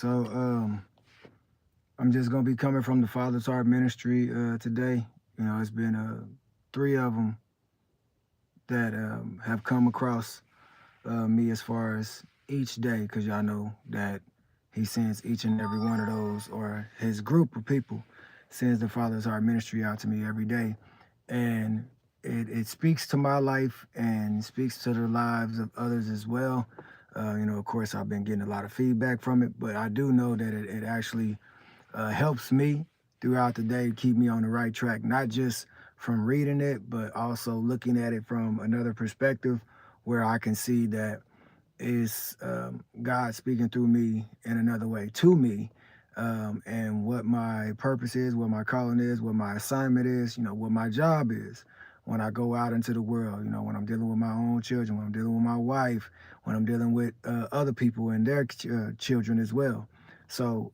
So I'm just gonna be coming from the Father's Heart Ministry today. It's been three of them that have come across me as far as each day, because y'all know that He sends each and every one of those, or His group of people sends the Father's Heart Ministry out to me every day, and it speaks to my life and speaks to the lives of others as well. Of course, I've been getting a lot of feedback from it, but I do know that it actually helps me throughout the day, keep me on the right track, not just from reading it, but also looking at it from another perspective where I can see that is God speaking through me in another way to me, and what my purpose is, what my calling is, what my assignment is, what my job is when I go out into the world, when I'm dealing with my own children, when I'm dealing with my wife, when I'm dealing with other people and their children as well. So,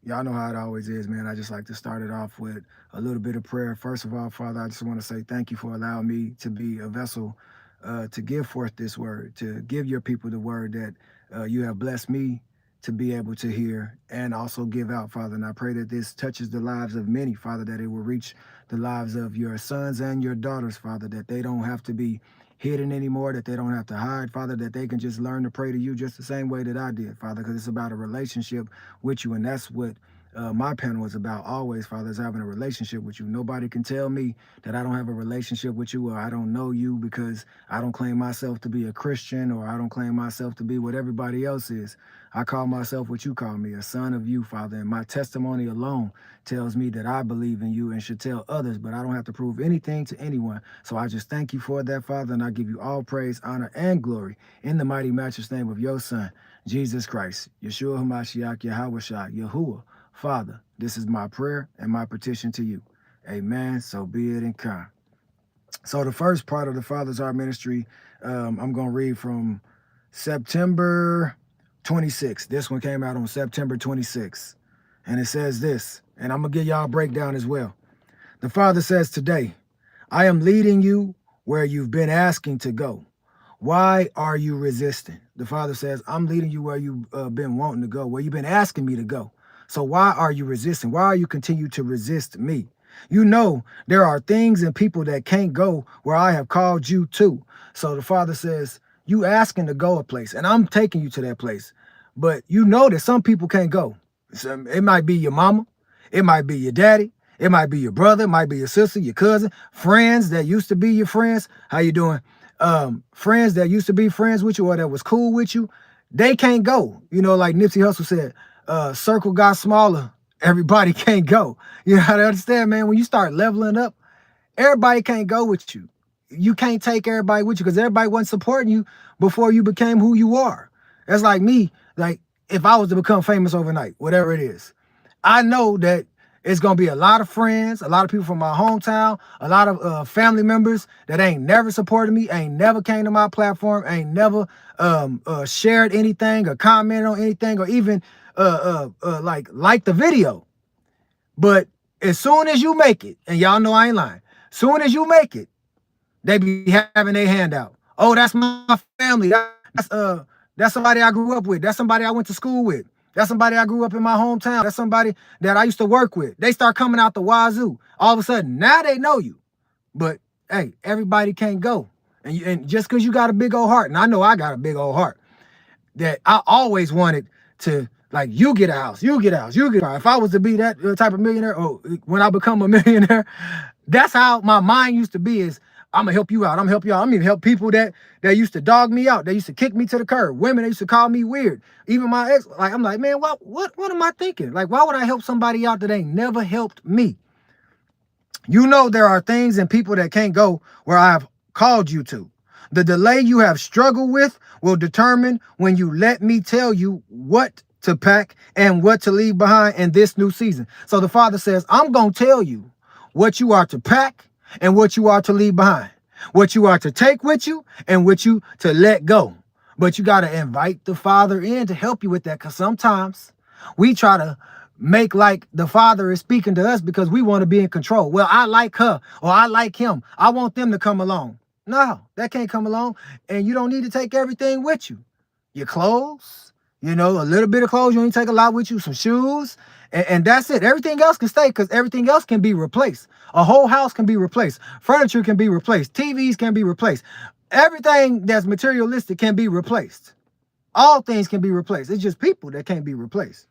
y'all know how it always is, man. I just like to start it off with a little bit of prayer. First of all, Father, I just want to say thank you for allowing me to be a vessel to give forth this word, to give your people the word that you have blessed me to be able to hear and also give out, Father. And I pray that this touches the lives of many, Father, that it will reach the lives of your sons and your daughters, Father, that they don't have to be hidden anymore, that they don't have to hide, Father, that they can just learn to pray to you just the same way that I did, Father, because it's about a relationship with you. And that's what my panel is about always, Father, is having a relationship with you. Nobody can tell me that I don't have a relationship with you, or I don't know you, because I don't claim myself to be a Christian, or I don't claim myself to be what everybody else is. I call myself what you call me, a son of you, Father. And my testimony alone tells me that I believe in you and should tell others, but I don't have to prove anything to anyone. So I just thank you for that, Father, and I give you all praise, honor, and glory in the mighty matchless name of your Son, Jesus Christ, Yeshua HaMashiach, Yahweh Shai, Yahuwah. Father, this is my prayer and my petition to you. Amen. So be it in kind. So the first part of the Father's Heart Ministry, I'm going to read from September 26th. This one came out on September 26th. And it says this, and I'm going to give y'all a breakdown as well. The Father says today, I am leading you where you've been asking to go. Why are you resisting? The Father says, I'm leading you where you've been wanting to go, where you've been asking me to go. So why are you resisting? Why are you continue to resist me? You know, there are things and people that can't go where I have called you to. So the Father says, you asking to go a place, and I'm taking you to that place. But you know that some people can't go. So it might be your mama, it might be your daddy, it might be your brother, it might be your sister, your cousin, friends that used to be your friends. How you doing? Friends that used to be friends with you or that was cool with you, they can't go. Like Nipsey Hussle said, circle got smaller, everybody can't go. You know how to understand, man? When you start leveling up, everybody can't go with you. You can't take everybody with you because everybody wasn't supporting you before you became who you are. That's like me. Like, if I was to become famous overnight, whatever it is, I know that it's going to be a lot of friends, a lot of people from my hometown, a lot of family members that ain't never supported me, ain't never came to my platform, ain't never shared anything or commented on anything, or even like the video. But as soon as you make it, and y'all know I ain't lying, soon as you make it, they be having their hand out. Oh, that's my family. That's somebody I grew up with. That's somebody I went to school with. That's somebody I grew up in my hometown. That's somebody that I used to work with. They start coming out the wazoo. All of a sudden, now they know you. But hey, everybody can't go. And just because you got a big old heart, and I know I got a big old heart, that I always wanted to, like, you get a house, you get a house, you get a house. If I was to be that type of millionaire, or when I become a millionaire, that's how my mind used to be, is I'm gonna help you out. I'm gonna help you out. I'm gonna help people that used to dog me out. They used to kick me to the curb. Women that used to call me weird. Even my ex, like, I'm like, man, what am I thinking? Like, why would I help somebody out that ain't never helped me? You know, there are things and people that can't go where I have called you to. The delay you have struggled with will determine when you let me tell you what to pack and what to leave behind in this new season. So the Father says, I'm going to tell you what you are to pack and what you are to leave behind, what you are to take with you and what you to let go. But you got to invite the Father in to help you with that, because sometimes we try to make like the Father is speaking to us because we want to be in control. Well, I like her or I like him. I want them to come along. No, that can't come along. And you don't need to take everything with you. Your clothes, You know, a little bit of clothes. You only take a lot with you, some shoes, and that's it. Everything else can stay because everything else can be replaced. A whole house can be replaced. Furniture can be replaced. TVs can be replaced. Everything that's materialistic can be replaced. All things can be replaced. It's just people that can't be replaced.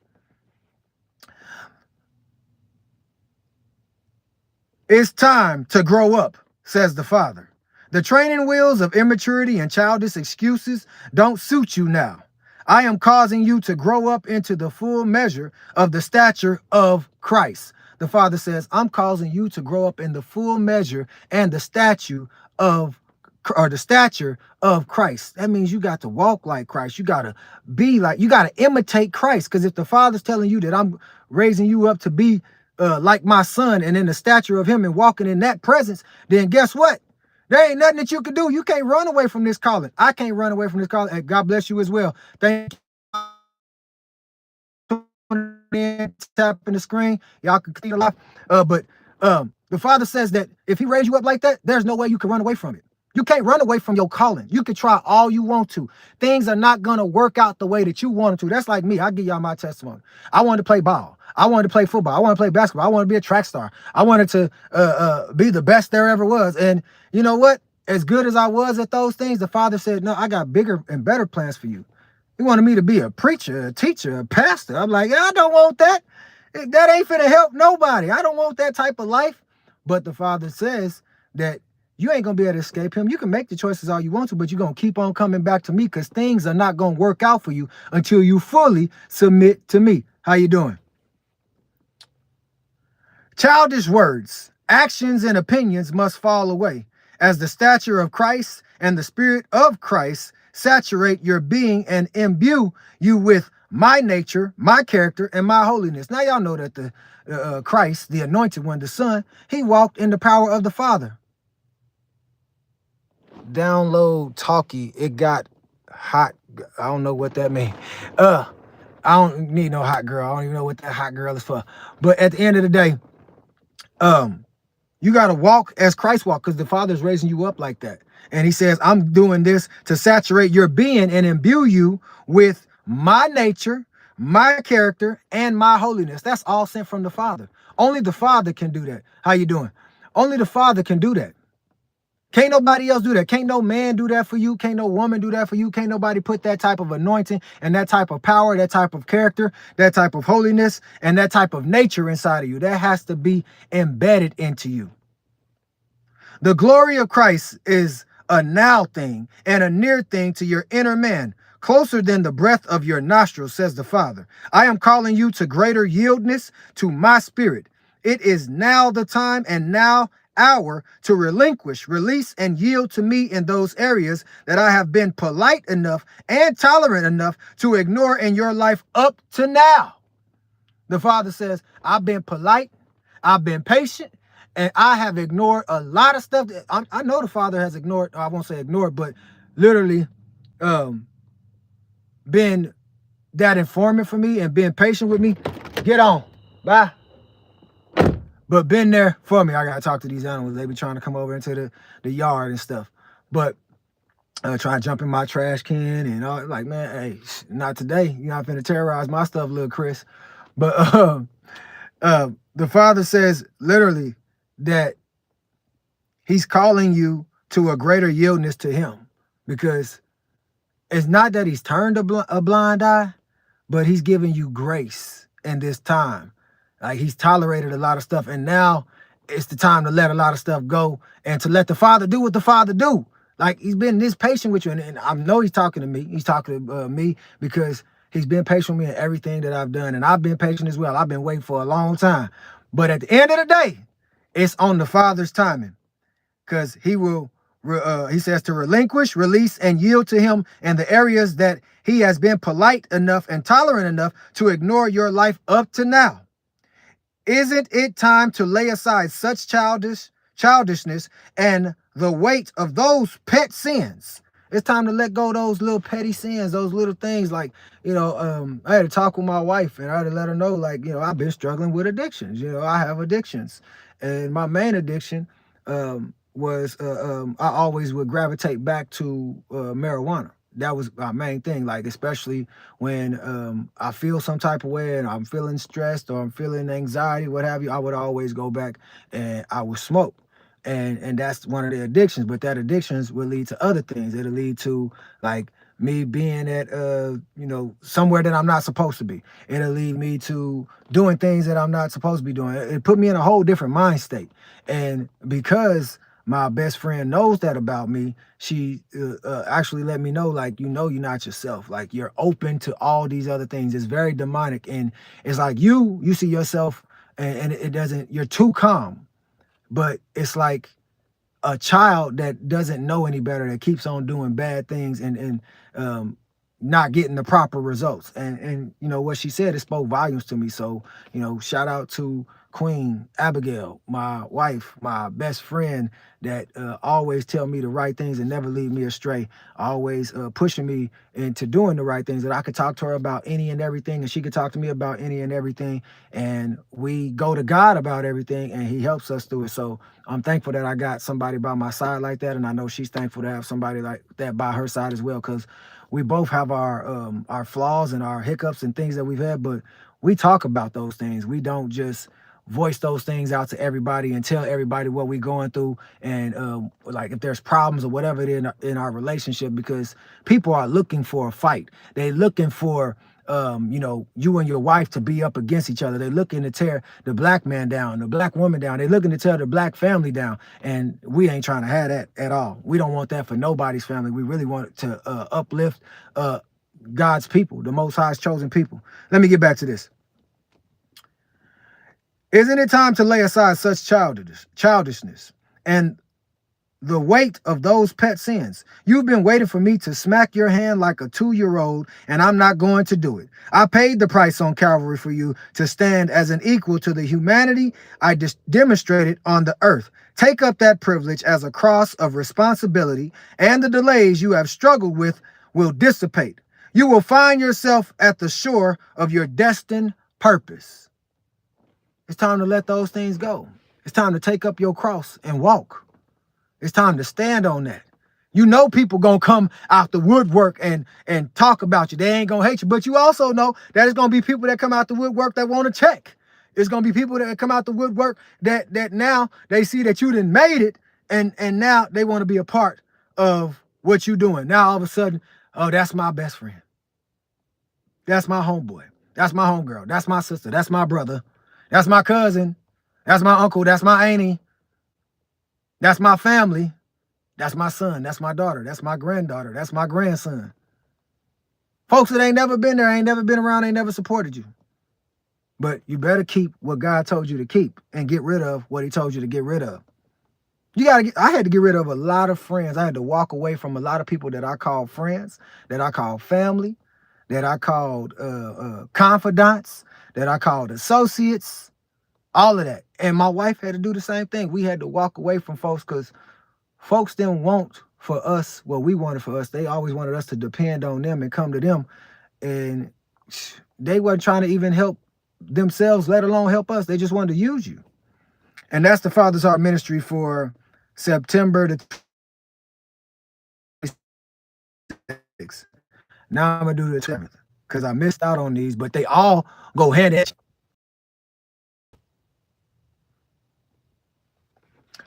It's time to grow up, says the Father. The training wheels of immaturity and childish excuses don't suit you now. I am causing you to grow up into the full measure of the stature of Christ. The Father says, I'm causing you to grow up in the full measure and the stature of Christ. That means you got to walk like Christ. You got to be like, you got to imitate Christ. Because if the Father's telling you that I'm raising you up to be like my son and in the stature of him and walking in that presence, then guess what? There ain't nothing that you can do. You can't run away from this calling. I can't run away from this calling. And God bless you as well. Thank you. Tapping the screen. Y'all can clean a lot. But the Father says that if he raised you up like that, there's no way you can run away from it. You can't run away from your calling. You can try all you want to. Things are not going to work out the way that you want them to. That's like me. I'll give y'all my testimony. I wanted to play ball. I wanted to play football. I wanted to play basketball. I wanted to be a track star. I wanted to be the best there ever was. And you know what? As good as I was at those things, the Father said, no, I got bigger and better plans for you. He wanted me to be a preacher, a teacher, a pastor. I'm like, I don't want that. That ain't finna help nobody. I don't want that type of life. But the Father says that you ain't going to be able to escape him. You can make the choices all you want to, but you're going to keep on coming back to me because things are not going to work out for you until you fully submit to me. How you doing? Childish words, actions, and opinions must fall away as the stature of Christ and the Spirit of Christ saturate your being and imbue you with my nature, my character, and my holiness. Now y'all know that the Christ, the anointed one, the Son, he walked in the power of the Father. Download talkie. It got hot. I don't know what that means. I don't need no hot girl. I don't even know what that hot girl is for. But at the end of the day, you got to walk as Christ walked because the Father's raising you up like that. And he says, I'm doing this to saturate your being and imbue you with my nature, my character, and my holiness. That's all sent from the Father. Only the Father can do that. How you doing? Only the Father can do that. Can't nobody else do that. Can't no man do that for you. Can't no woman do that for you. Can't nobody put that type of anointing and that type of power, that type of character, that type of holiness, and that type of nature inside of you. That has to be embedded into you. The glory of Christ is a now thing and a near thing to your inner man, closer than the breath of your nostrils, says the Father. I am calling you to greater yieldness to my spirit. It is now the time and now hour to relinquish, release, and yield to me in those areas that I have been polite enough and tolerant enough to ignore in your life up to now. The Father says, I've been polite, I've been patient, and I have ignored a lot of stuff that I know the Father has ignored. I won't say ignored, but literally been that informant for me and being patient with me. Get on. Bye. But been there for me. I got to talk to these animals. They be trying to come over into the yard and stuff. But trying to jump in my trash can and all. Like, man, hey, not today. You're not finna terrorize my stuff, little Chris. But the Father says literally that he's calling you to a greater yieldness to him. Because it's not that he's turned a blind eye, but he's giving you grace in this time. Like he's tolerated a lot of stuff, and now it's the time to let a lot of stuff go and to let the Father do what the Father do. Like he's been this patient with you, and I know he's talking to me. He's talking to me because he's been patient with me in everything that I've done, and I've been patient as well. I've been waiting for a long time. But at the end of the day, it's on the Father's timing because he will, he says to relinquish, release, and yield to him in the areas that he has been polite enough and tolerant enough to ignore your life up to now. Isn't it time to lay aside such childishness and the weight of those pet sins? It's time to let go of those little petty sins, those little things like, you know, I had to talk with my wife and I had to let her know, like, you know, I've been struggling with addictions. You know, I have addictions. And my main addiction was I always would gravitate back to marijuana. that was my main thing. Like, especially when I feel some type of way and I'm feeling stressed or I'm feeling anxiety, what have you, I would always go back and I would smoke. And that's one of the addictions, but that addictions will lead to other things. It'll lead to like me being at somewhere that I'm not supposed to be. It'll lead me to doing things that I'm not supposed to be doing. It put me in a whole different mind state. And because my best friend knows that about me, she actually let me know, like, you're not yourself. Like, you're open to all these other things. It's very demonic. And it's like you see yourself and it doesn't, you're too calm. But it's like a child that doesn't know any better, that keeps on doing bad things and not getting the proper results. And what she said, it spoke volumes to me. So, shout out to Queen Abigail, my wife, my best friend, that always tell me the right things and never lead me astray, always pushing me into doing the right things, that I could talk to her about any and everything and she could talk to me about any and everything, and we go to God about everything and he helps us through it. So I'm thankful that I got somebody by my side like that, and I know she's thankful to have somebody like that by her side as well, because we both have our flaws and our hiccups and things that we've had, but we talk about those things. We don't just voice those things out to everybody and tell everybody what we're going through, and like if there's problems or whatever it is in our relationship, because people are looking for a fight. They're looking for you and your wife to be up against each other. They're looking to tear the black man down, the black woman down. They're looking to tear the black family down. And we ain't trying to have that at all. We don't want that for nobody's family. We really want to uplift God's people, the Most High's chosen people. Let me get back to this. Isn't it time to lay aside such childishness and the weight of those pet sins? You've been waiting for me to smack your hand like a 2-year-old, and I'm not going to do it. I paid the price on Calvary for you to stand as an equal to the humanity I demonstrated on the earth. Take up that privilege as a cross of responsibility, and the delays you have struggled with will dissipate. You will find yourself at the shore of your destined purpose. It's time to let those things go. It's time to take up your cross and walk. It's time to stand on that. People gonna come out the woodwork and talk about you. They ain't gonna hate you, but you also know that it's gonna be people that come out the woodwork that want to check. It's gonna be people that come out the woodwork that now they see that you done made it, and now they want to be a part of what you doing. Now all of a sudden, oh, that's my best friend. That's my homeboy. That's my homegirl. That's my sister. That's my brother. That's my cousin. That's my uncle. That's my auntie. That's my family. That's my son. That's my daughter. That's my granddaughter. That's my grandson. Folks that ain't never been there, ain't never been around, ain't never supported you. But you better keep what God told you to keep and get rid of what he told you to get rid of. I had to get rid of a lot of friends. I had to walk away from a lot of people that I called friends, that I called family, that I called confidants, that I called associates, all of that. And my wife had to do the same thing. We had to walk away from folks because folks didn't want for us what we wanted for us. They always wanted us to depend on them and come to them. And they weren't trying to even help themselves, let alone help us. They just wanted to use you. And that's the Father's Heart Ministry for September the 26th. Now I'm going to do the 7th because I missed out on these, but they all go hand in hand.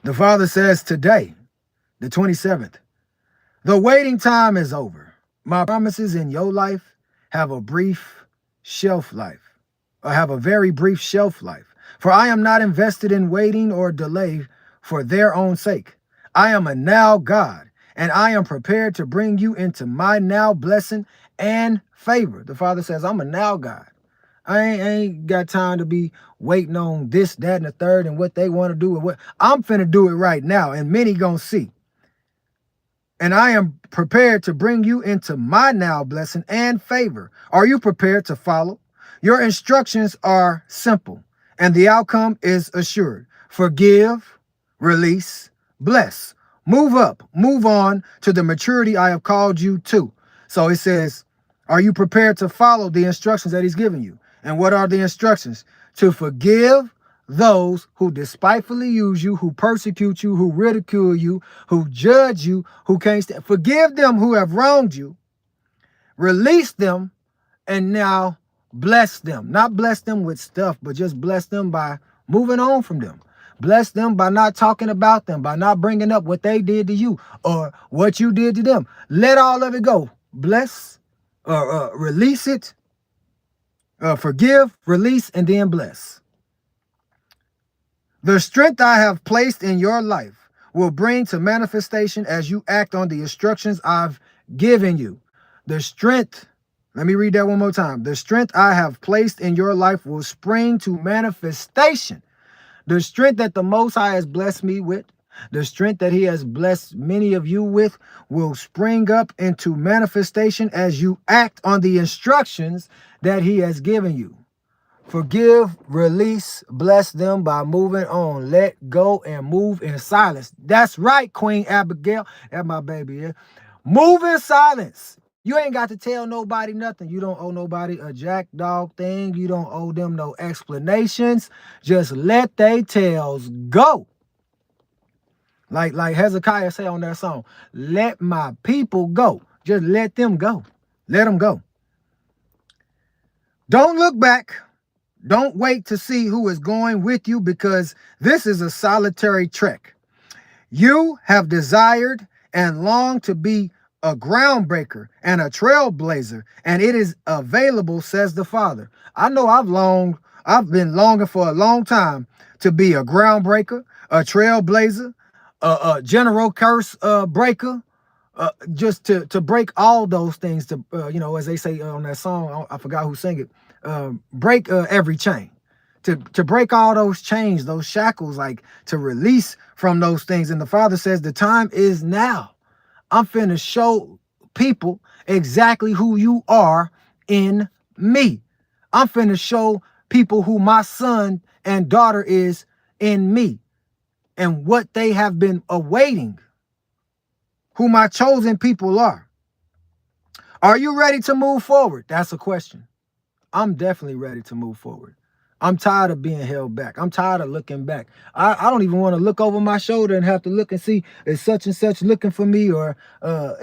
The Father says today, the 27th, the waiting time is over. My promises in your life have a brief shelf life, or have a very brief shelf life. For I am not invested in waiting or delay for their own sake. I am a now God, and I am prepared to bring you into my now blessing and favor. The Father says, I'm a now God. I ain't got time to be waiting on this, that, and the third, and what they want to do. And what I'm finna do it right now, and many gonna see. And I am prepared to bring you into my now blessing and favor. Are you prepared to follow? Your instructions are simple, and the outcome is assured. Forgive, release, bless. Move up, move on to the maturity I have called you to. So it says, are you prepared to follow the instructions that he's giving you? And what are the instructions? To forgive those who despitefully use you, who persecute you, who ridicule you, who judge you, who can't stand. Forgive them who have wronged you. release them, and now bless them. Not bless them with stuff, but just bless them by moving on from them. Bless them by not talking about them, by not bringing up what they did to you or what you did to them. Let all of it go. Bless, release it, forgive, release, and then bless. The strength I have placed in your life will bring to manifestation as you act on the instructions I've given you. The strength, let me read that one more time. The strength I have placed in your life will spring to manifestation. The strength that the Most High has blessed me with, the strength that he has blessed many of you with, will spring up into manifestation as you act on the instructions that he has given you. Forgive, release, bless them by moving on. Let go and move in silence. That's right, Queen Abigail. That's my baby, yeah. Move in silence. You ain't got to tell nobody nothing. You don't owe nobody a jackdog thing. You don't owe them no explanations. Just let they tails go. Like Hezekiah say on that song, let my people go. Just let them go. Let them go. Don't look back. Don't wait to see who is going with you, because this is a solitary trek. You have desired and longed to be a groundbreaker and a trailblazer, and it is available, says the Father. I know I've been longing for a long time to be a groundbreaker, a trailblazer, a general curse breaker, just to break all those things, to as they say on that song, I forgot who sang it, break every chain, to break all those chains, those shackles, like to release from those things. And the Father says the time is now. I'm finna show people exactly who you are in me. I'm finna show people who my son and daughter is in me, and what they have been awaiting, who my chosen people are. Are you ready to move forward? That's a question. I'm definitely ready to move forward. I'm tired of being held back. I'm tired of looking back. I don't even want to look over my shoulder and have to look and see, is such and such looking for me, or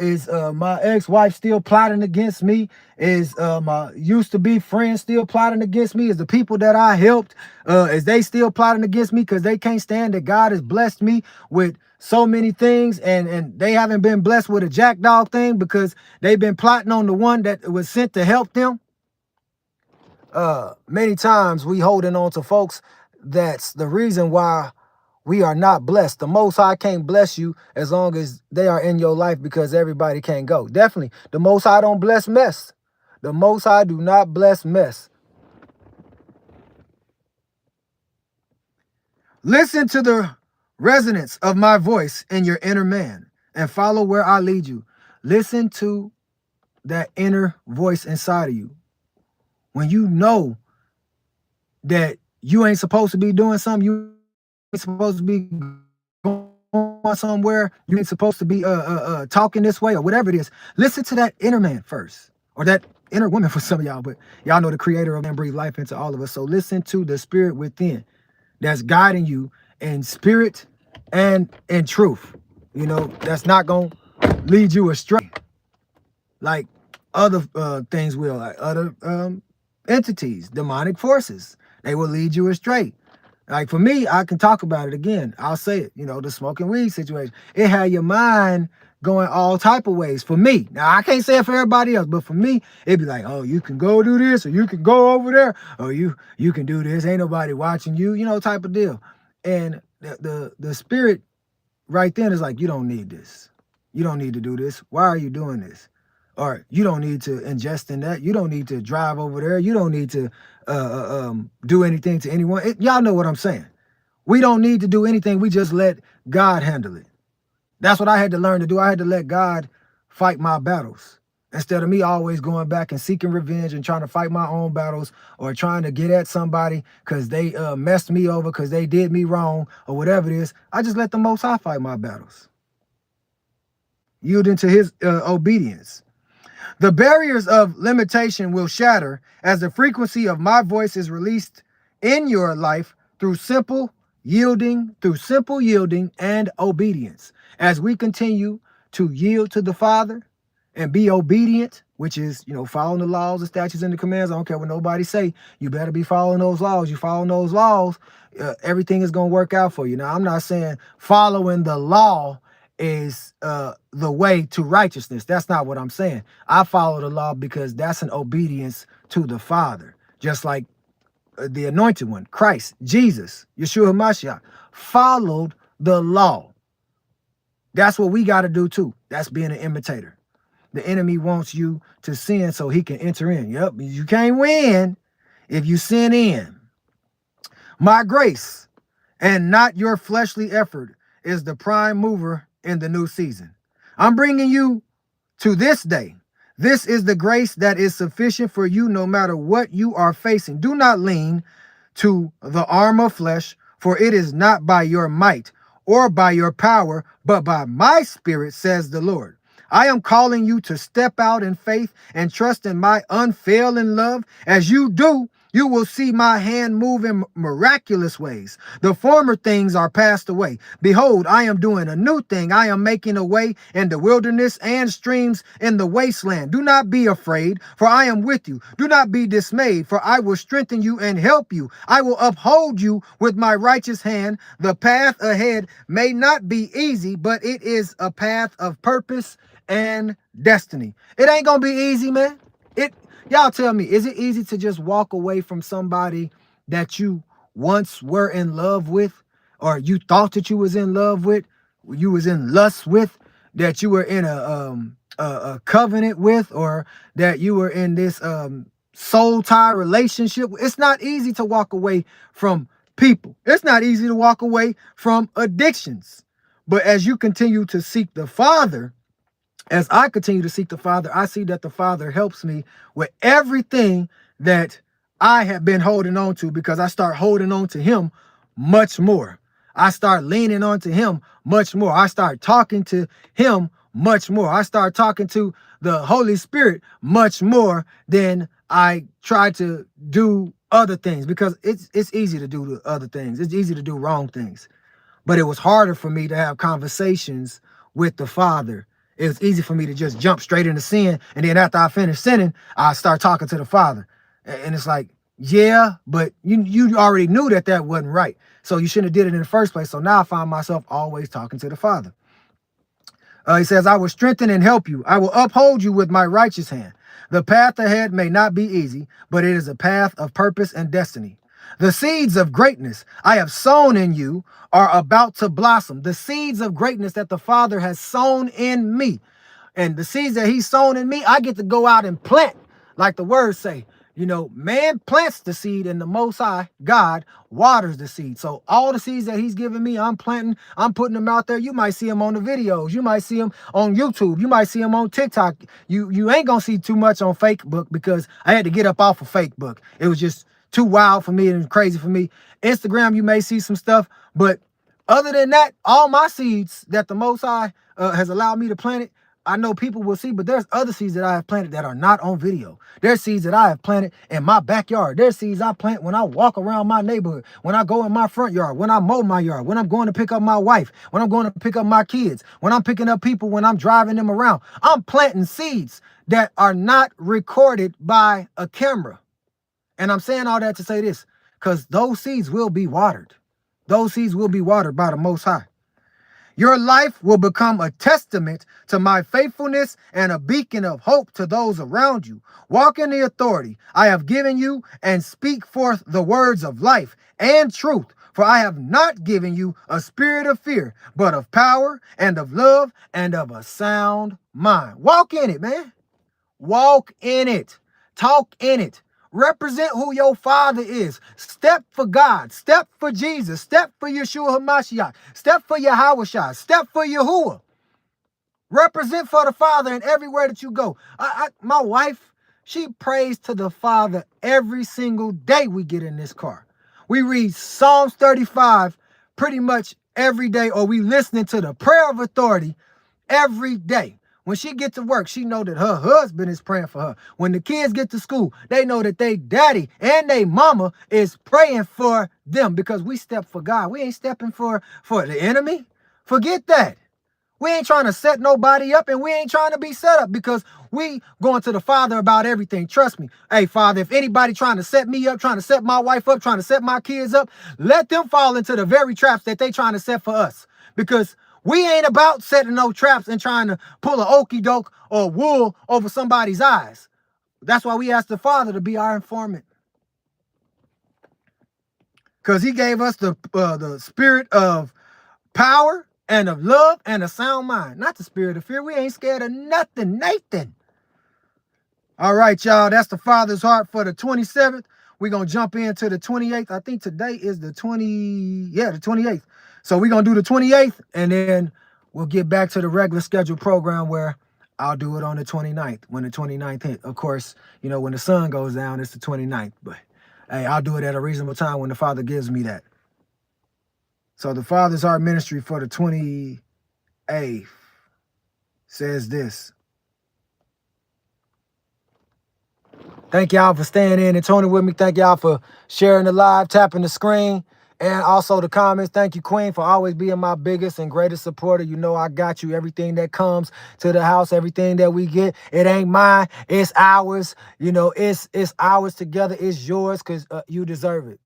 is my ex-wife still plotting against me? Is my used-to-be friend still plotting against me? Is the people that I helped, is they still plotting against me because they can't stand that God has blessed me with so many things, and they haven't been blessed with a jackdog thing because they've been plotting on the one that was sent to help them? Many times we holding on to folks. That's the reason why we are not blessed. The Most High can't bless you as long as they are in your life, because everybody can't go. Definitely, the Most High don't bless mess. The Most High do not bless mess. Listen to the resonance of my voice in your inner man and follow where I lead you. Listen to that inner voice inside of you. When you know that you ain't supposed to be doing something, you ain't supposed to be going somewhere, you ain't supposed to be talking this way or whatever it is, listen to that inner man first, or that inner woman for some of y'all, but y'all know the creator of man breathed life into all of us. So listen to the spirit within that's guiding you in spirit and in truth. That's not going to lead you astray like other things will, like other entities, demonic forces. They will lead you astray. Like for me, I can talk about it again. I'll say it, the smoking weed situation. It had your mind going all type of ways. For me, now I can't say it for everybody else, but for me, it'd be like, oh, you can go do this, or you can go over there, or you can do this. Ain't nobody watching you, type of deal. And the spirit right then is like, you don't need this. You don't need to do this. Why are you doing this? Or you don't need to ingest in that. You don't need to drive over there. You don't need to do anything to anyone. Y'all know what I'm saying. We don't need to do anything. We just let God handle it. That's what I had to learn to do. I had to let God fight my battles, instead of me always going back and seeking revenge and trying to fight my own battles, or trying to get at somebody because they messed me over, because they did me wrong, or whatever it is. I just let the Most High fight my battles, yielding to his obedience. The barriers of limitation will shatter as the frequency of my voice is released in your life through simple yielding and obedience. As we continue to yield to the Father and be obedient which is, you know, following the laws, the statutes, and the commands. I don't care what nobody say. You better be following those laws. You following those laws, everything is going to work out for you. Now, I'm not saying following the law is the way to righteousness. That's not what I'm saying. I follow the law because that's an obedience to the Father. Just like the anointed one, Christ, Jesus, Yeshua HaMashiach, followed the law. That's what we got to do too. That's being an imitator. The enemy wants you to sin so he can enter in. Yep, you can't win if you sin in. My grace and not your fleshly effort is the prime mover in the new season. I'm bringing you to this day. This is the grace that is sufficient for you no matter what you are facing. Do not lean to the arm of flesh, for it is not by your might or by your power, but by my spirit, says the Lord. I am calling you to step out in faith and trust in my unfailing love. As you do, you will see my hand move in miraculous ways. The former things are passed away. Behold, I am doing a new thing. I am making a way in the wilderness and streams in the wasteland. Do not be afraid, for I am with you. Do not be dismayed, for I will strengthen you and help you. I will uphold you with my righteous hand. The path ahead may not be easy, but it is a path of purpose and destiny. It ain't gonna be easy, man. Y'all tell me, is it easy to just walk away from somebody that you once were in love with, or you thought that you was in love with, you was in lust with, that you were in a covenant with, or that you were in this soul tie relationship? It's not easy to walk away from people. It's not easy to walk away from addictions. But as you continue to seek the Father, as I continue to seek the Father, I see that the Father helps me with everything that I have been holding on to, because I start holding on to him much more. I start leaning on to him much more. I start talking to him much more. I start talking to the Holy Spirit much more than I try to do other things, because it's easy to do other things. It's easy to do wrong things. But it was harder for me to have conversations with the Father. It was easy for me to just jump straight into sin. And then after I finish sinning, I start talking to the Father. And it's like, yeah, but you already knew that that wasn't right. So you shouldn't have did it in the first place. So now I find myself always talking to the Father. He says, I will strengthen and help you. I will uphold you with my righteous hand. The path ahead may not be easy, but it is a path of purpose and destiny. The seeds of greatness I have sown in you are about to blossom. The seeds of greatness that the Father has sown in me, and the seeds that he's sown in me, I get to go out and plant. Like the words say, you know, man plants the seed and the Most High God waters the seed. So all the seeds that he's giving me, I'm planting, I'm putting them out there. You might see them on the videos. You might see them on YouTube. You might see them on TikTok. You ain't going to see too much on Facebook, because I had to get up off of Facebook. It was just too wild for me and crazy for me. Instagram, you may see some stuff, but other than that, all my seeds that the Most High has allowed me to plant it, I know people will see, but there's other seeds that I have planted that are not on video. There's seeds that I have planted in my backyard. There's seeds I plant when I walk around my neighborhood, when I go in my front yard, when I mow my yard, when I'm going to pick up my wife, when I'm going to pick up my kids, when I'm picking up people, when I'm driving them around. I'm planting seeds that are not recorded by a camera. And I'm saying all that to say this, because those seeds will be watered. Those seeds will be watered by the Most High. Your life will become a testament to my faithfulness and a beacon of hope to those around you. Walk in the authority I have given you and speak forth the words of life and truth. For I have not given you a spirit of fear, but of power and of love and of a sound mind. Walk in it, man. Walk in it. Talk in it. Represent who your Father is. Step for God. Step for Jesus. Step for Yeshua HaMashiach. Step for Yahushua. Step for Yahuwah. Represent for the Father in everywhere that you go. My wife, she prays to the Father every single day we get in this car. We read Psalms 35 pretty much every day, or we listening to the prayer of authority every day. When she gets to work, she know that her husband is praying for her. When the kids get to school, they know that they daddy and they mama is praying for them, because we step for God. We ain't stepping for the enemy. Forget that. We ain't trying to set nobody up, and we ain't trying to be set up, because We going to the Father about everything. Trust me. Hey, Father, if anybody trying to set me up, trying to set my wife up, trying to set my kids up, let them fall into the very traps that they trying to set for us. Because we ain't about setting no traps and trying to pull an okie doke or wool over somebody's eyes. That's why we asked the Father to be our informant. Because he gave us the spirit of power and of love and a sound mind. Not the spirit of fear. We ain't scared of nothing, Nathan. All right, y'all. That's the Father's heart for the 27th. We're going to jump into the 28th. I think today is the 28th. So we're going to do the 28th, and then we'll get back to the regular scheduled program where I'll do it on the 29th, when the 29th hit. Of course, you know, when the sun goes down, it's the 29th. But, hey, I'll do it at a reasonable time when the Father gives me that. So the Father's Heart Ministry for the 28th says this. Thank y'all for staying in and tuning with me. Thank y'all for sharing the live, tapping the screen, and also the comments. Thank you, Queen, for always being my biggest and greatest supporter. You know I got you. Everything that comes to the house, everything that we get, it ain't mine. It's ours. You know, it's ours together. It's yours because you deserve it.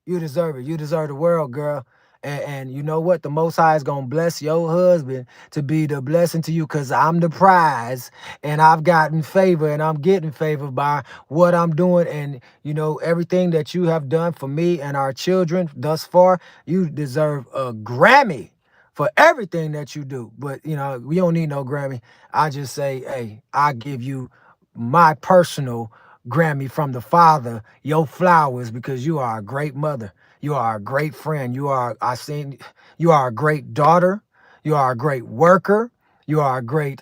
You deserve it. You deserve the world, girl. And you know what? The Most High is going to bless your husband to be the blessing to you because I'm the prize and I've gotten favor and I'm getting favor by what I'm doing. And, you know, everything that you have done for me and our children thus far, you deserve a Grammy for everything that you do. But, you know, we don't need no Grammy. I just say, hey, I give you my personal Grammy from the Father, your flowers, because you are a great mother. You are a great friend. You are a great daughter. You are a great worker. You are a great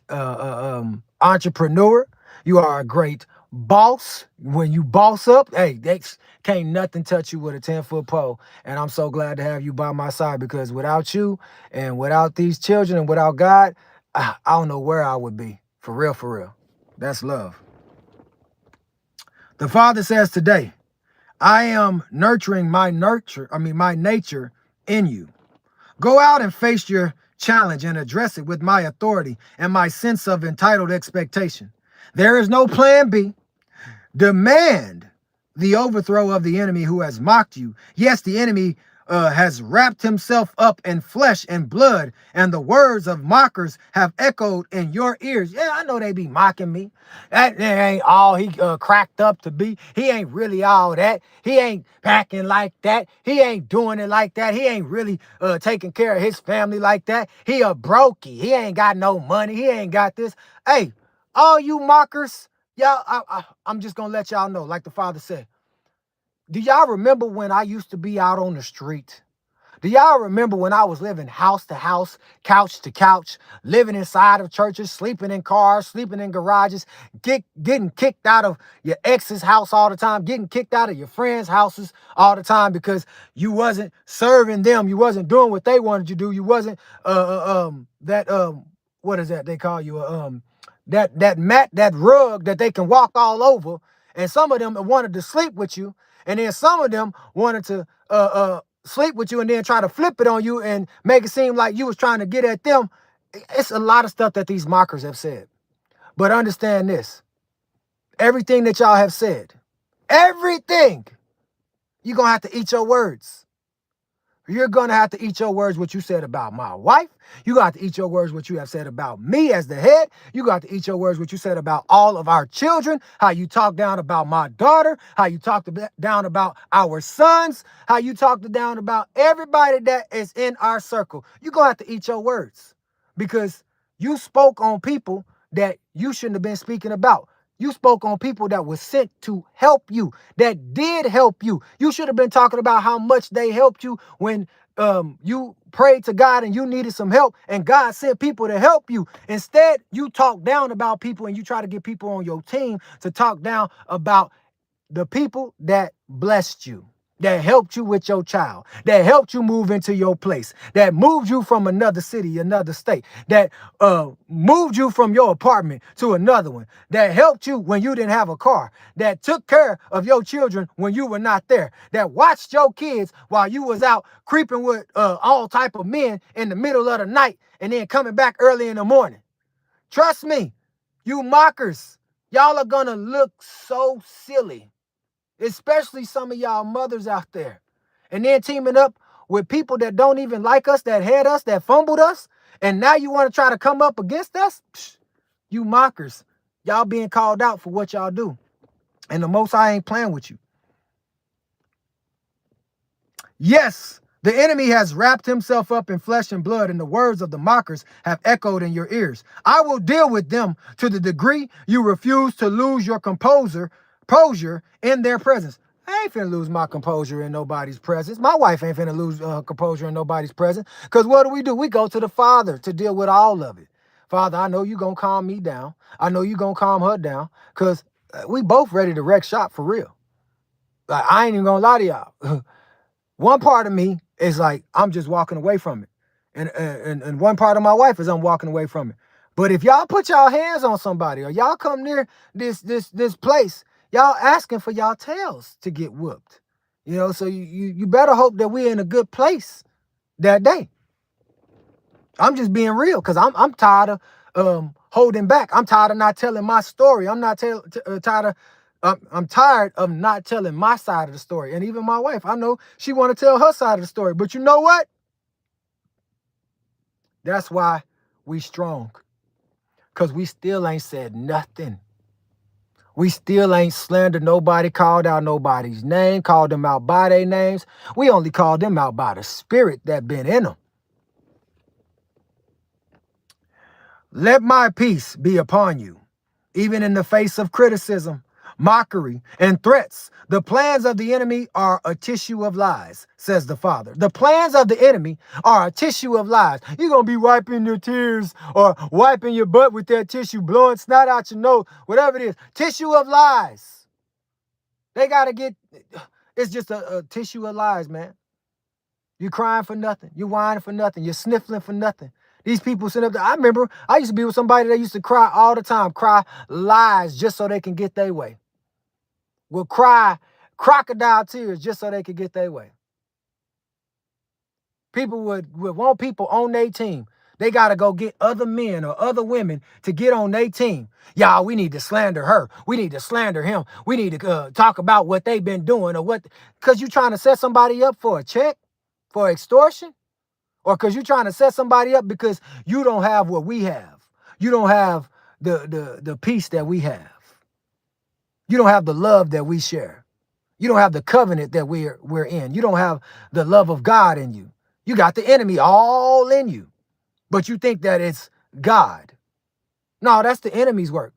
entrepreneur. You are a great boss. When you boss up, hey, they can't nothing touch you with a 10-foot pole. And I'm so glad to have you by my side because without you and without these children and without God, I don't know where I would be. For real, for real. That's love. The Father says today, I am nurturing my nature in you. Go out and face your challenge and address it with my authority and my sense of entitled expectation. There is no plan B. Demand the overthrow of the enemy who has mocked you. Yes, the enemy has wrapped himself up in flesh and blood, and the words of mockers have echoed in your ears. Yeah, I know they be mocking me. That ain't all he cracked up to be. He ain't really all that. He ain't packing like that. He ain't doing it like that. He ain't really taking care of his family like that. He a brokey. He ain't got no money. He ain't got this. Hey, all you mockers, y'all, I'm just going to let y'all know, like the Father said. Do y'all remember when I used to be out on the street? Do y'all remember when I was living house to house, couch to couch, living inside of churches, sleeping in cars, sleeping in garages, getting kicked out of your ex's house all the time, getting kicked out of your friends' houses all the time because you wasn't serving them, you wasn't doing what they wanted you to do, you wasn't what is that they call you that mat, that rug that they can walk all over, and some of them wanted to sleep with you. And then some of them wanted to sleep with you and then try to flip it on you and make it seem like you was trying to get at them. It's a lot of stuff that these mockers have said. But understand this. Everything that y'all have said, everything, you're going to have to eat your words. You're going to have to eat your words what you said about my wife. You got to eat your words what you have said about me as the head. You got to eat your words what you said about all of our children, how you talked down about my daughter, how you talked down about our sons, how you talked down about everybody that is in our circle. You're going to have to eat your words because you spoke on people that you shouldn't have been speaking about. You spoke on people that were sent to help you, that did help you. You should have been talking about how much they helped you when you prayed to God and you needed some help and God sent people to help you. Instead, you talk down about people and you try to get people on your team to talk down about the people that blessed you, that helped you with your child, that helped you move into your place, that moved you from another city, another state, that moved you from your apartment to another one, that helped you when you didn't have a car, that took care of your children when you were not there, that watched your kids while you was out creeping with all type of men in the middle of the night and then coming back early in the morning. Trust me, You mockers, y'all are gonna look so silly, especially some of y'all mothers out there. And then teaming up with people that don't even like us, that had us, that fumbled us, and now you want to try to come up against us? Psh, you mockers, y'all being called out for what y'all do. And the Most High ain't playing with you. Yes, the enemy has wrapped himself up in flesh and blood, and the words of the mockers have echoed in your ears. I will deal with them to the degree you refuse to lose your composure in their presence. I ain't finna lose my composure in nobody's presence. My wife ain't finna lose composure in nobody's presence. Because what do? We go to the Father to deal with all of it. Father, I know you going to calm me down. I know you going to calm her down. Because we both ready to wreck shop for real. Like, I ain't even going to lie to y'all. One part of me is like, I'm just walking away from it. And one part of my wife is I'm walking away from it. But if y'all put y'all hands on somebody or y'all come near this place, y'all asking for y'all tails to get whooped. You know, so you better hope that we're in a good place that day. I'm just being real because I'm tired of holding back. I'm tired of not telling my story. I'm tired of not telling my side of the story. And even my wife, I know she want to tell her side of the story. But you know what? That's why we strong. Because we still ain't said nothing. We still ain't slandered nobody, called out nobody's name, called them out by their names. We only called them out by the spirit that been in them. Let my peace be upon you, even in the face of criticism, mockery, and threats. The plans of the enemy are a tissue of lies, says the Father. The plans of the enemy are a tissue of lies. You're going to be wiping your tears or wiping your butt with that tissue, blowing snot out your nose, whatever it is. Tissue of lies. They got to get, it's just a tissue of lies, man. You're crying for nothing. You're whining for nothing. You're sniffling for nothing. These people sitting up there. I remember I used to be with somebody that used to cry all the time, cry lies just so they can get their way. Will cry crocodile tears just so they could get their way. People would want people on their team. They got to go get other men or other women to get on their team. Y'all, we need to slander her. We need to slander him. We need to talk about what they've been doing or what, because you're trying to set somebody up for a check, for extortion, or because you're trying to set somebody up because you don't have what we have. You don't have the peace that we have. You don't have the love that we share. You don't have the covenant that we're in. You don't have the love of God in you. You got the enemy all in you, but you think that it's God. No, that's the enemy's work.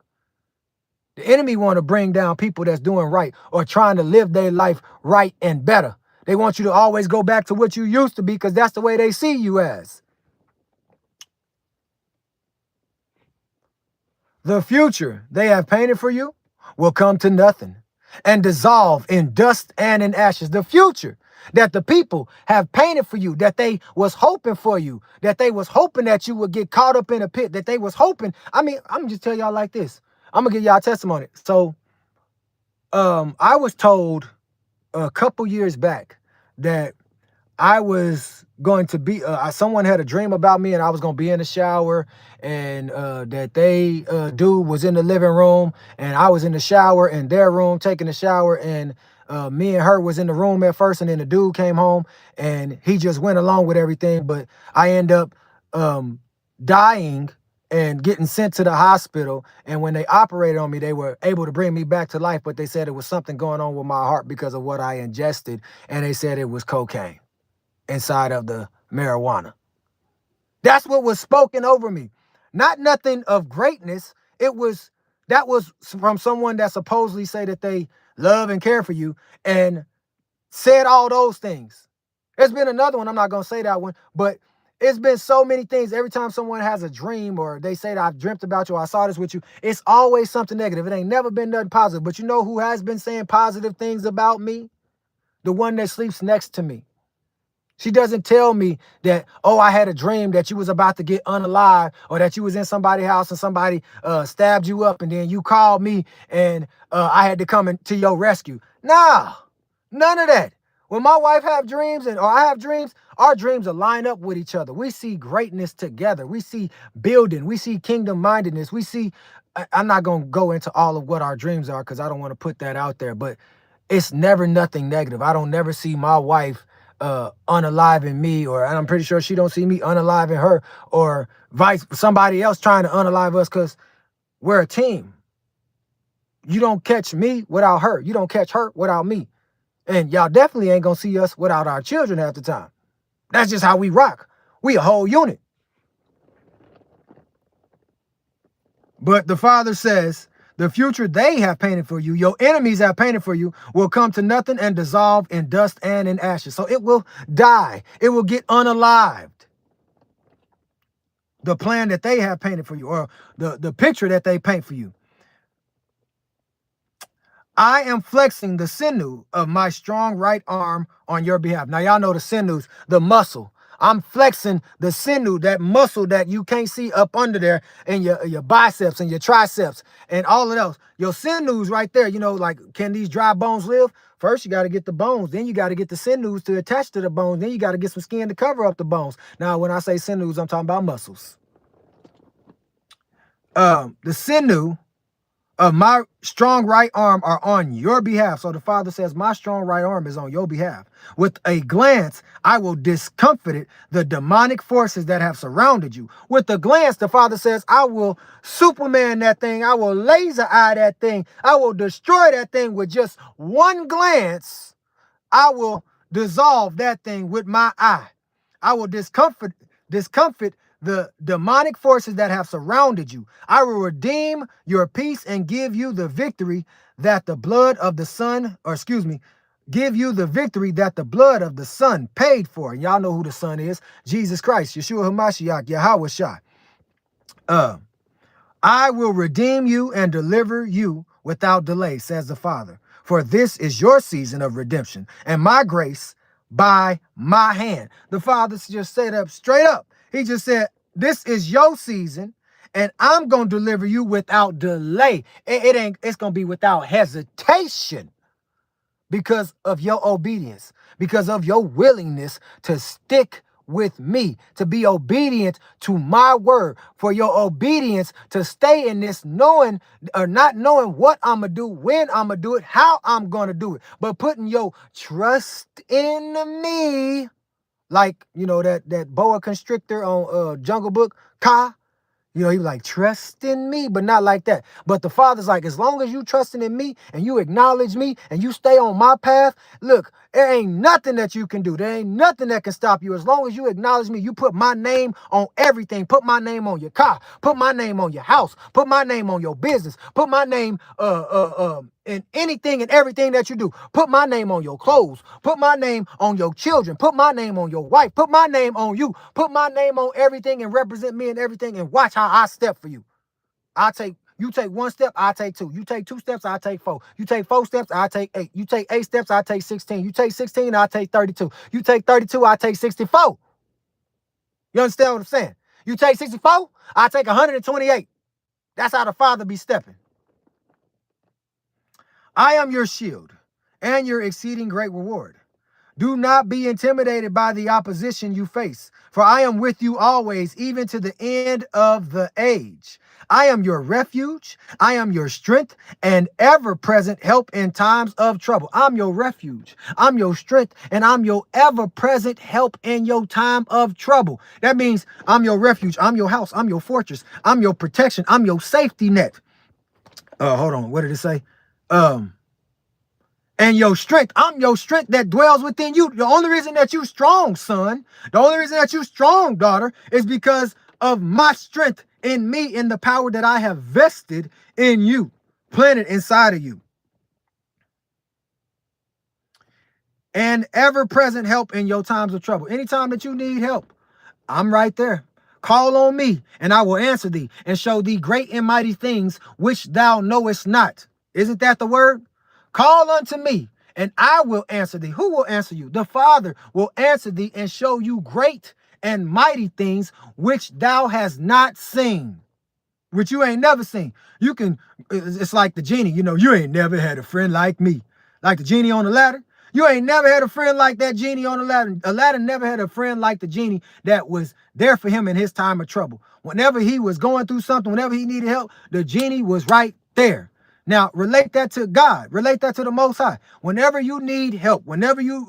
The enemy want to bring down people that's doing right or trying to live their life right and better. They want you to always go back to what you used to be because that's the way they see you as. The future they have painted for you will come to nothing and dissolve in dust and in ashes. The future that the people have painted for you, that they was hoping for you, that they was hoping that you would get caught up in a pit, that they was hoping. I mean, I'm just tell y'all like this. I'm gonna give y'all testimony. So I was told a couple years back that I was going to be, someone had a dream about me and I was going to be in the shower and that dude was in the living room and I was in the shower in their room taking a shower and me and her was in the room at first and then the dude came home and he just went along with everything. But I end up dying and getting sent to the hospital. And when they operated on me, they were able to bring me back to life. But they said it was something going on with my heart because of what I ingested. And they said it was cocaine inside of the marijuana. That's what was spoken over me. Not nothing of greatness. That was from someone that supposedly say that they love and care for you and said all those things. There's been another one, I'm not going to say that one, but it's been so many things. Every time someone has a dream or they say that I've dreamt about you or I saw this with you, it's always something negative. It ain't never been nothing positive. But you know who has been saying positive things about me? The one that sleeps next to me. She doesn't tell me that, oh, I had a dream that you was about to get unalive or that you was in somebody's house and somebody stabbed you up and then you called me and I had to come to your rescue. Nah, none of that. When my wife have dreams or I have dreams, our dreams will line up with each other. We see greatness together. We see building. We see kingdom mindedness. We see, I'm not going to go into all of what our dreams are because I don't want to put that out there, but it's never nothing negative. I don't never see my wife unaliving me, or and I'm pretty sure she don't see me unaliving her, or vice somebody else trying to unalive us, because we're a team. You don't catch me without her. You don't catch her without me. And y'all definitely ain't gonna see us without our children half the time. That's just how we rock. We a whole unit. But the Father says, the future they have painted for you, your enemies have painted for you, will come to nothing and dissolve in dust and in ashes. So it will die. It will get unalived. The plan that they have painted for you, or the picture that they paint for you. I am flexing the sinew of my strong right arm on your behalf. Now, y'all know the sinews, the muscle. I'm flexing the sinew, that muscle that you can't see up under there, and your biceps and your triceps and all of those. Your sinews right there, you know, like, can these dry bones live? First, you got to get the bones. Then you got to get the sinews to attach to the bones. Then you got to get some skin to cover up the bones. Now, when I say sinews, I'm talking about muscles. The sinew of my strong right arm are on your behalf. So the Father says, my strong right arm is on your behalf. With a glance, I will discomfit the demonic forces that have surrounded you. With a glance, the Father says, I will Superman that thing. I will laser eye that thing. I will destroy that thing with just one glance. I will dissolve that thing with my eye. I will discomfit the demonic forces that have surrounded you. I will redeem your peace and give you the victory that the blood of the Son, give you the victory that the blood of the Son paid for. And y'all know who the Son is. Jesus Christ, Yeshua HaMashiach, Yahweh Shai. I will redeem you and deliver you without delay, says the Father. For this is your season of redemption, and my grace by my hand. The Father just said up straight up. He just said, this is your season, and I'm going to deliver you without delay. It's going to be without hesitation, because of your obedience, because of your willingness to stick with me, to be obedient to my word, for your obedience to stay in this knowing or not knowing what I'm going to do, when I'm going to do it, how I'm going to do it, but putting your trust in me, like, you know, that boa constrictor on Jungle Book, Ka. You know, he was like, trust in me, but not like that. But the Father's like, as long as you trusting in me and you acknowledge me and you stay on my path, look, there ain't nothing that you can do. There ain't nothing that can stop you. As long as you acknowledge me, you put my name on everything. Put my name on your car. Put my name on your house. Put my name on your business. Put my name in anything and everything that you do. Put my name on your clothes. Put my name on your children. Put my name on your wife. Put my name on you. Put my name on everything and represent me and everything, and watch how I step for you. You take one step, I take two. You take two steps, I take four. You take 4 steps, I take 8. You take 8 steps, I take 16. You take 16, I take 32. You take 32, I take 64. You understand what I'm saying? You take 64, I take 128. That's how the Father be stepping. I am your shield and your exceeding great reward. Do not be intimidated by the opposition you face, for I am with you always, even to the end of the age. I am your refuge. I am your strength and ever-present help in times of trouble. I'm your refuge. I'm your strength, and I'm your ever-present help in your time of trouble. That means I'm your refuge. I'm your house. I'm your fortress. I'm your protection. I'm your safety net. Hold on. What did it say? And your strength, I'm your strength that dwells within you. The only reason that you strong, son, the only reason that you strong, daughter, is because of my strength in me, in the power that I have vested in you, planted inside of you. And ever-present help in your times of trouble. Anytime that you need help, I'm right there. Call on me, and I will answer thee, and show thee great and mighty things which thou knowest not. Isn't that the word? Call unto me, and I will answer thee. Who will answer you? The Father will answer thee and show you great and mighty things which thou hast not seen, which you ain't never seen. It's like the genie, you know, you ain't never had a friend like me. Like the genie on the ladder. You ain't never had a friend like that genie on Aladdin. Aladdin never had a friend like the genie that was there for him in his time of trouble. Whenever he was going through something, whenever he needed help, the genie was right there. Now, relate that to God. Relate that to the Most High. Whenever you need help, whenever you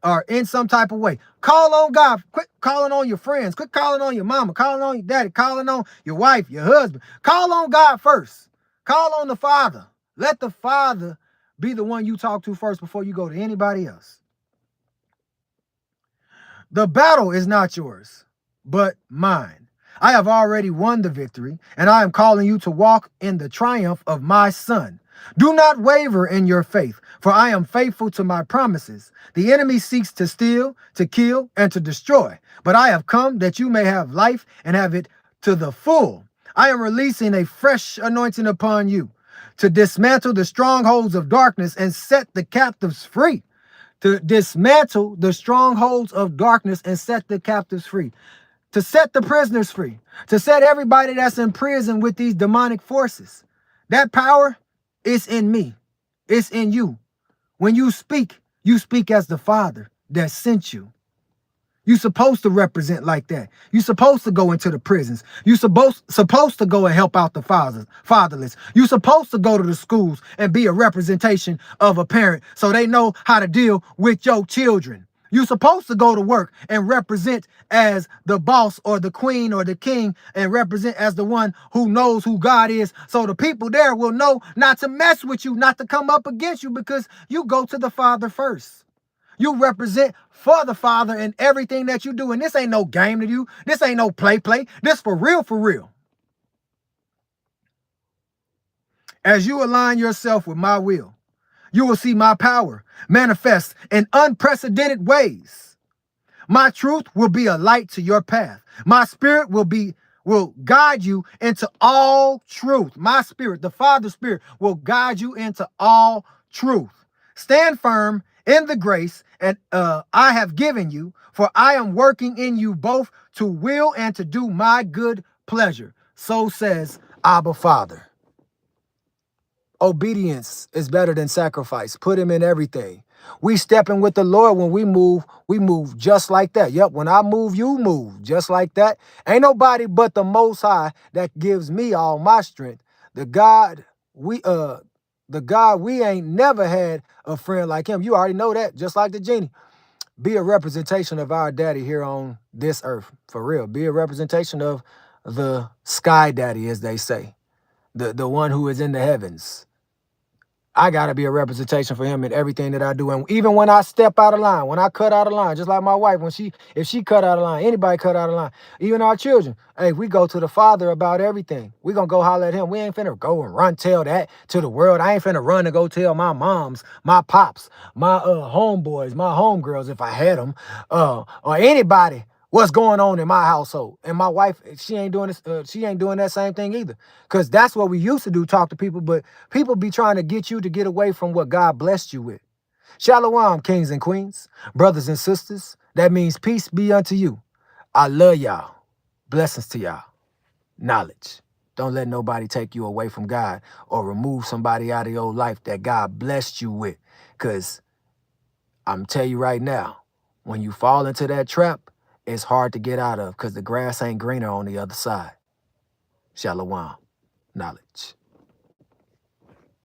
are in some type of way, call on God. Quit calling on your friends. Quit calling on your mama. Calling on your daddy. Calling on your wife, your husband. Call on God first. Call on the Father. Let the Father be the one you talk to first before you go to anybody else. The battle is not yours, but mine. I have already won the victory, and I am calling you to walk in the triumph of my Son. Do not waver in your faith, for I am faithful to my promises. The enemy seeks to steal, to kill, and to destroy, but I have come that you may have life and have it to the full. I am releasing a fresh anointing upon you to dismantle the strongholds of darkness and set the captives free. To dismantle the strongholds of darkness and set the captives free. To set the prisoners free. To set everybody that's in prison with these demonic forces. That power is in me. It's in you. When you speak as the Father that sent you. You're supposed to represent like that. You're supposed to go into the prisons. You're supposed to go and help out the fatherless. You're supposed to go to the schools and be a representation of a parent so they know how to deal with your children. You're supposed to go to work and represent as the boss or the queen or the king and represent as the one who knows who God is. So the people there will know not to mess with you, not to come up against you because you go to the Father first. You represent for the Father in everything that you do. And this ain't no game to you. This ain't no play. This for real, for real. As you align yourself with my will, you will see my power manifest in unprecedented ways. My truth will be a light to your path. My spirit will guide you into all truth. My spirit, the Father's spirit, will guide you into all truth. Stand firm in the grace and I have given you, for I am working in you both to will and to do my good pleasure. So says Abba Father. Obedience is better than sacrifice. Put him in everything. We stepping with the Lord. When we move just like that. Yep, when I move, you move just like that. Ain't nobody but the Most High that gives me all my strength. The God we ain't never had a friend like him. You already know that, just like the genie. Be a representation of our daddy here on this earth. For real. Be a representation of the sky daddy, as they say. The one who is in the heavens. I got to be a representation for him in everything that I do. And even when I step out of line, when I cut out of line, just like my wife, if she cut out of line, anybody cut out of line, even our children, hey, we go to the Father about everything. We going to go holler at him. We ain't finna go and tell that to the world. I ain't finna run and go tell my moms, my pops, my homeboys, my homegirls, if I had them, or anybody what's going on in my household. And my wife, she ain't doing this. She ain't doing that same thing either. Because that's what we used to do, talk to people. But people be trying to get you to get away from what God blessed you with. Shalom, kings and queens, brothers and sisters. That means peace be unto you. I love y'all. Blessings to y'all. Knowledge. Don't let nobody take you away from God or remove somebody out of your life that God blessed you with. Because I'm telling you right now, when you fall into that trap, it's hard to get out of because the grass ain't greener on the other side. Shalom. Knowledge.